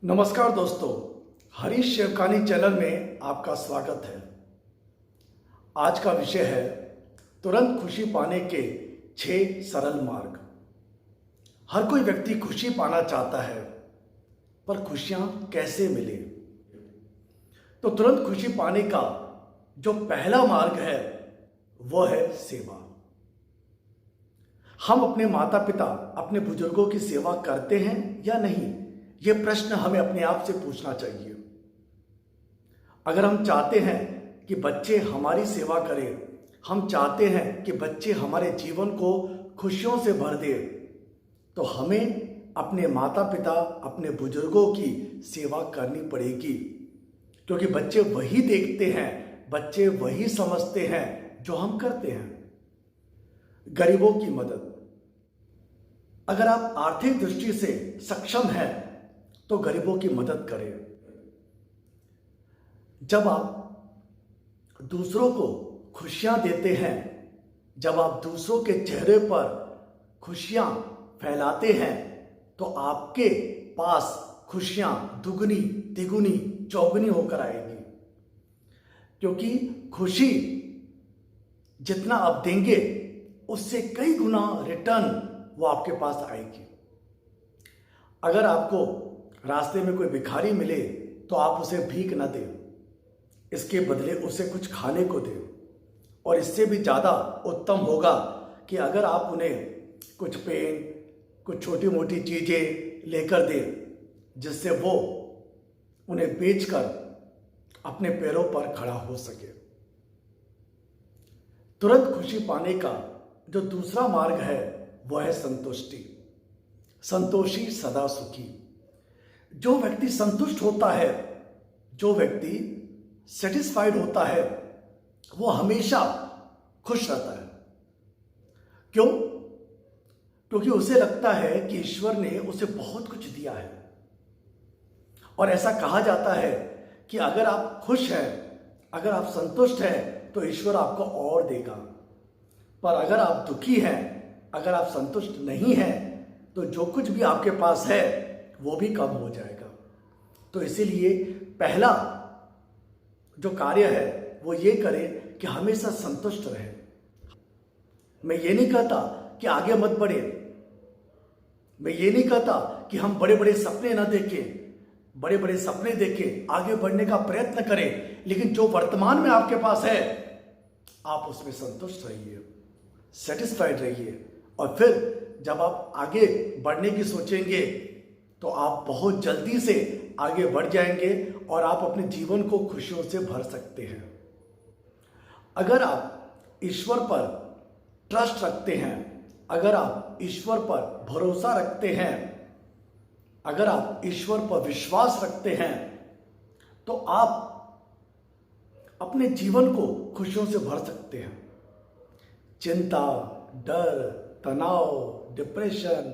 नमस्कार दोस्तों, हरीश शिवकानी चैनल में आपका स्वागत है। आज का विषय है तुरंत खुशी पाने के 6 सरल मार्ग। हर कोई व्यक्ति खुशी पाना चाहता है, पर खुशियां कैसे मिले? तो तुरंत खुशी पाने का जो पहला मार्ग है वो है सेवा। हम अपने माता पिता, अपने बुजुर्गों की सेवा करते हैं या नहीं, ये प्रश्न हमें अपने आप से पूछना चाहिए। अगर हम चाहते हैं कि बच्चे हमारी सेवा करें, हम चाहते हैं कि बच्चे हमारे जीवन को खुशियों से भर दे, तो हमें अपने माता पिता, अपने बुजुर्गों की सेवा करनी पड़ेगी। क्योंकि बच्चे वही देखते हैं, बच्चे वही समझते हैं जो हम करते हैं। गरीबों की मदद। अगर आप आर्थिक दृष्टि से सक्षम हैं तो गरीबों की मदद करें। जब आप दूसरों को खुशियां देते हैं, जब आप दूसरों के चेहरे पर खुशियां फैलाते हैं, तो आपके पास खुशियां दुगनी, तिगुनी, चौगुनी होकर आएगी। क्योंकि खुशी जितना आप देंगे उससे कई गुना रिटर्न वो आपके पास आएगी। अगर आपको रास्ते में कोई भिखारी मिले तो आप उसे भीख न दें, इसके बदले उसे कुछ खाने को दें। और इससे भी ज़्यादा उत्तम होगा कि अगर आप उन्हें कुछ पेन, कुछ छोटी मोटी चीज़ें लेकर दें, जिससे वो उन्हें बेचकर अपने पैरों पर खड़ा हो सके। तुरंत खुशी पाने का जो दूसरा मार्ग है वह है संतुष्टि। संतोषी सदा सुखी। जो व्यक्ति संतुष्ट होता है, जो व्यक्ति सेटिस्फाइड होता है, वो हमेशा खुश रहता है। क्यों? क्योंकि उसे लगता है कि ईश्वर ने उसे बहुत कुछ दिया है। और ऐसा कहा जाता है कि अगर आप खुश हैं, अगर आप संतुष्ट हैं, तो ईश्वर आपको और देगा। पर अगर आप दुखी हैं, अगर आप संतुष्ट नहीं हैं, तो जो कुछ भी आपके पास है वो भी कम हो जाएगा। तो इसीलिए पहला जो कार्य है वो ये करें कि हमेशा संतुष्ट रहे। मैं ये नहीं कहता कि आगे मत बढ़े, मैं ये नहीं कहता कि हम बड़े बड़े सपने ना देखें, बड़े बड़े सपने देखें, आगे बढ़ने का प्रयत्न करें, लेकिन जो वर्तमान में आपके पास है आप उसमें संतुष्ट रहिए, सेटिस्फाइड रहिए। और फिर जब आप आगे बढ़ने की सोचेंगे तो आप बहुत जल्दी से आगे बढ़ जाएंगे और आप अपने जीवन को खुशियों से भर सकते हैं। अगर आप ईश्वर पर ट्रस्ट रखते हैं, अगर आप ईश्वर पर भरोसा रखते हैं, अगर आप ईश्वर पर विश्वास रखते हैं, तो आप अपने जीवन को खुशियों से भर सकते हैं। चिंता, डर, तनाव, डिप्रेशन,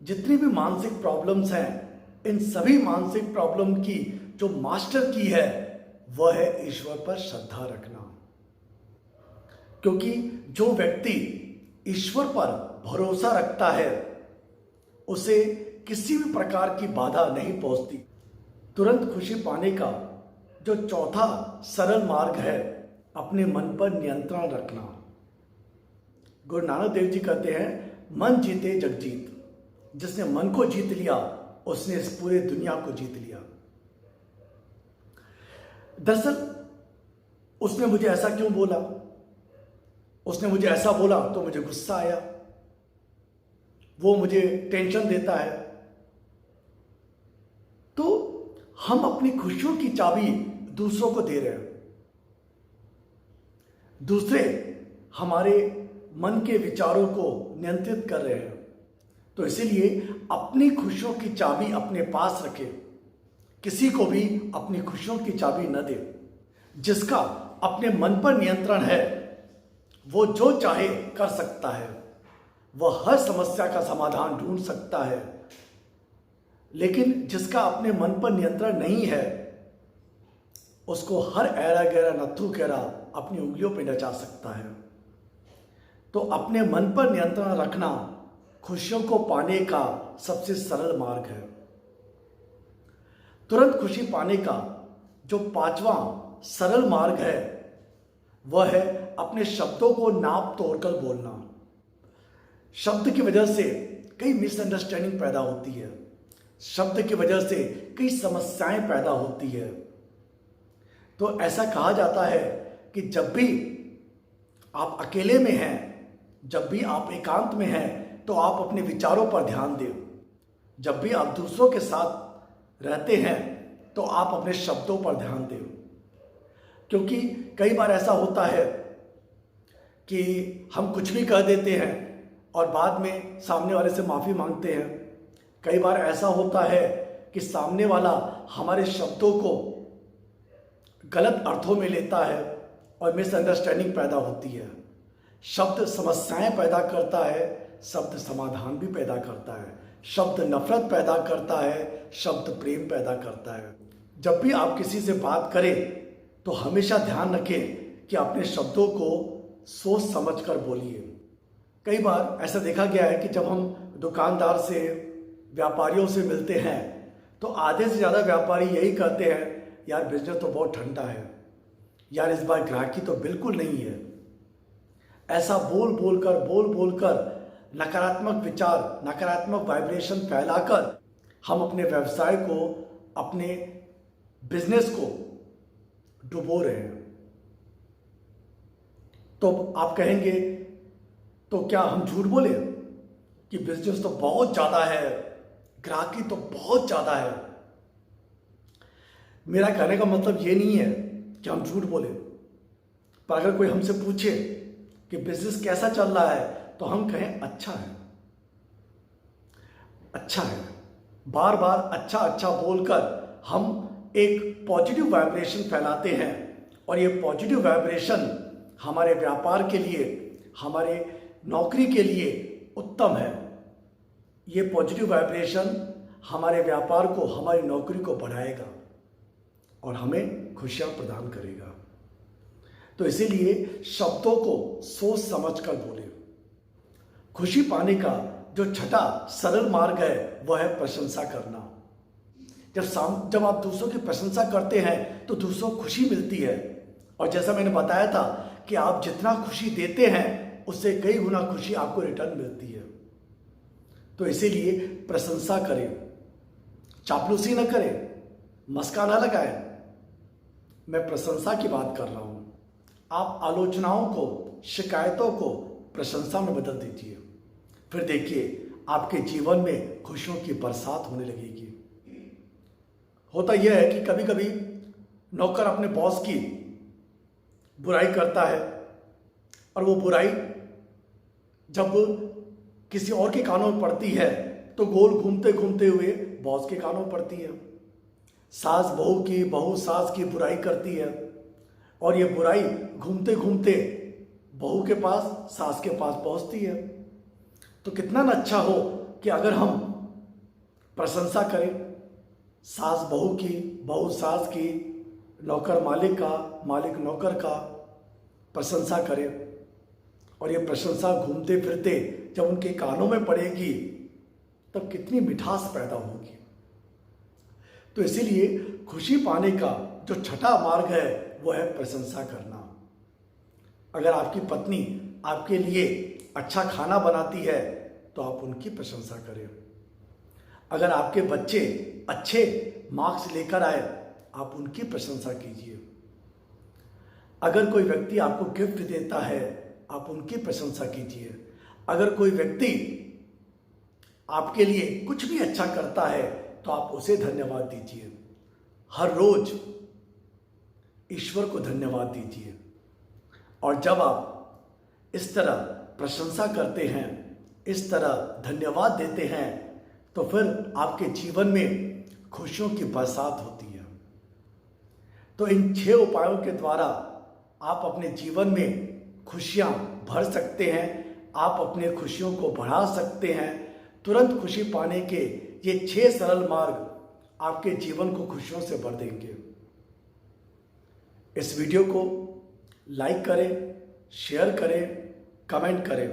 जितनी भी मानसिक प्रॉब्लम्स हैं, इन सभी मानसिक प्रॉब्लम की जो मास्टर की है वह है ईश्वर पर श्रद्धा रखना। क्योंकि जो व्यक्ति ईश्वर पर भरोसा रखता है उसे किसी भी प्रकार की बाधा नहीं पहुंचती। तुरंत खुशी पाने का जो चौथा सरल मार्ग है अपने मन पर नियंत्रण रखना। गुरु नानक देव जी कहते हैं, मन जीते जग जीत। जिसने मन को जीत लिया उसने इस पूरे दुनिया को जीत लिया। दरअसल उसने मुझे ऐसा क्यों बोला, उसने मुझे ऐसा बोला तो मुझे गुस्सा आया, वो मुझे टेंशन देता है। तो हम अपनी खुशियों की चाबी दूसरों को दे रहे हैं। दूसरे हमारे मन के विचारों को नियंत्रित कर रहे हैं। तो इसीलिए अपनी खुशियों की चाबी अपने पास रखें। किसी को भी अपनी खुशियों की चाबी न दे। जिसका अपने मन पर नियंत्रण है वो जो चाहे कर सकता है, वह हर समस्या का समाधान ढूंढ सकता है। लेकिन जिसका अपने मन पर नियंत्रण नहीं है उसको हर ऐरा गैरा नत्थु गैरा अपनी उंगलियों पर नचा सकता है। तो अपने मन पर नियंत्रण रखना खुशियों को पाने का सबसे सरल मार्ग है। तुरंत खुशी पाने का जो पांचवा सरल मार्ग है वह है अपने शब्दों को नाप तोड़कर बोलना। शब्द की वजह से कई मिसअंडरस्टैंडिंग पैदा होती है, शब्द की वजह से कई समस्याएं पैदा होती है। तो ऐसा कहा जाता है कि जब भी आप अकेले में हैं, जब भी आप एकांत में हैं, तो आप अपने विचारों पर ध्यान दें। जब भी आप दूसरों के साथ रहते हैं तो आप अपने शब्दों पर ध्यान दें, क्योंकि कई बार ऐसा होता है कि हम कुछ भी कह देते हैं और बाद में सामने वाले से माफ़ी मांगते हैं। कई बार ऐसा होता है कि सामने वाला हमारे शब्दों को गलत अर्थों में लेता है और मिसअंडरस्टैंडिंग पैदा होती है। शब्द समस्याएं पैदा करता है, शब्द समाधान भी पैदा करता है। शब्द नफरत पैदा करता है, शब्द प्रेम पैदा करता है। जब भी आप किसी से बात करें तो हमेशा ध्यान रखें कि अपने शब्दों को सोच समझ कर बोलिए। कई बार ऐसा देखा गया है कि जब हम दुकानदार से, व्यापारियों से मिलते हैं तो आधे से ज़्यादा व्यापारी यही कहते हैं, यार बिजनेस तो बहुत ठंडा है, यार इस बार ग्राहकी तो बिल्कुल नहीं है। ऐसा बोल बोल कर नकारात्मक विचार, नकारात्मक वाइब्रेशन फैलाकर हम अपने व्यवसाय को, अपने बिजनेस को डुबो रहे हैं। तो आप कहेंगे तो क्या हम झूठ बोले कि बिजनेस तो बहुत ज़्यादा है, ग्राहकी तो बहुत ज़्यादा है। मेरा कहने का मतलब ये नहीं है कि हम झूठ बोले, पर अगर कोई हमसे पूछे कि बिजनेस कैसा चल रहा है तो हम कहें अच्छा है, अच्छा है। बार बार अच्छा अच्छा बोलकर हम एक पॉजिटिव वाइब्रेशन फैलाते हैं और ये पॉजिटिव वाइब्रेशन हमारे व्यापार के लिए, हमारे नौकरी के लिए उत्तम है। ये पॉजिटिव वाइब्रेशन हमारे व्यापार को, हमारी नौकरी को बढ़ाएगा और हमें खुशियां प्रदान करेगा। तो इसीलिए शब्दों को सोच समझ कर बोले। खुशी पाने का जो छठा सरल मार्ग है वह है प्रशंसा करना। जब आप दूसरों की प्रशंसा करते हैं तो दूसरों को खुशी मिलती है, और जैसा मैंने बताया था कि आप जितना खुशी देते हैं उससे कई गुना खुशी आपको रिटर्न मिलती है। तो इसीलिए प्रशंसा करें, चापलूसी न करें, मस्का न लगाएं। मैं प्रशंसा की बात कर रहा हूं। आप आलोचनाओं को, शिकायतों को प्रशंसा में बदल दीजिए, फिर देखिए आपके जीवन में खुशियों की बरसात होने लगेगी। होता यह है कि कभी कभी नौकर अपने बॉस की बुराई करता है और वो बुराई जब किसी और के कानों में पड़ती है तो गोल घूमते घूमते हुए बॉस के कानों में पड़ती है। सास बहू की, बहू सास की बुराई करती है और ये बुराई घूमते घूमते बहू के पास, सास के पास पहुंचती है। तो कितना न अच्छा हो कि अगर हम प्रशंसा करें, सास बहू की, बहू सास की, नौकर मालिक का, मालिक नौकर का प्रशंसा करें, और ये प्रशंसा घूमते फिरते जब उनके कानों में पड़ेगी तब कितनी मिठास पैदा होगी। तो इसीलिए खुशी पाने का जो छठा मार्ग है वो है प्रशंसा करना। अगर आपकी पत्नी आपके लिए अच्छा खाना बनाती है तो आप उनकी प्रशंसा करें। अगर आपके बच्चे अच्छे मार्क्स लेकर आए, आप उनकी प्रशंसा कीजिए। अगर कोई व्यक्ति आपको गिफ्ट देता है, आप उनकी प्रशंसा कीजिए। अगर कोई व्यक्ति आपके लिए कुछ भी अच्छा करता है तो आप उसे धन्यवाद दीजिए। हर रोज ईश्वर को धन्यवाद दीजिए। और जब आप इस तरह प्रशंसा करते हैं, इस तरह धन्यवाद देते हैं, तो फिर आपके जीवन में खुशियों की बरसात होती है। तो इन 6 उपायों के द्वारा आप अपने जीवन में खुशियां भर सकते हैं, आप अपने खुशियों को बढ़ा सकते हैं। तुरंत खुशी पाने के ये 6 सरल मार्ग आपके जीवन को खुशियों से भर देंगे। इस वीडियो को लाइक करें, शेयर करें, कमेंट करें।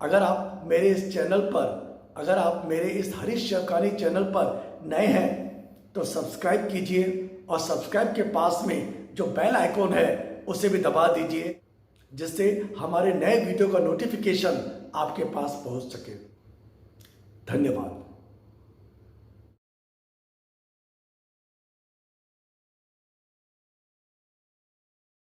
अगर आप मेरे इस चैनल पर, अगर आप मेरे इस हरीश शिवकानी चैनल पर नए हैं तो सब्सक्राइब कीजिए और सब्सक्राइब के पास में जो बेल आइकॉन है उसे भी दबा दीजिए, जिससे हमारे नए वीडियो का नोटिफिकेशन आपके पास पहुंच सके। धन्यवाद।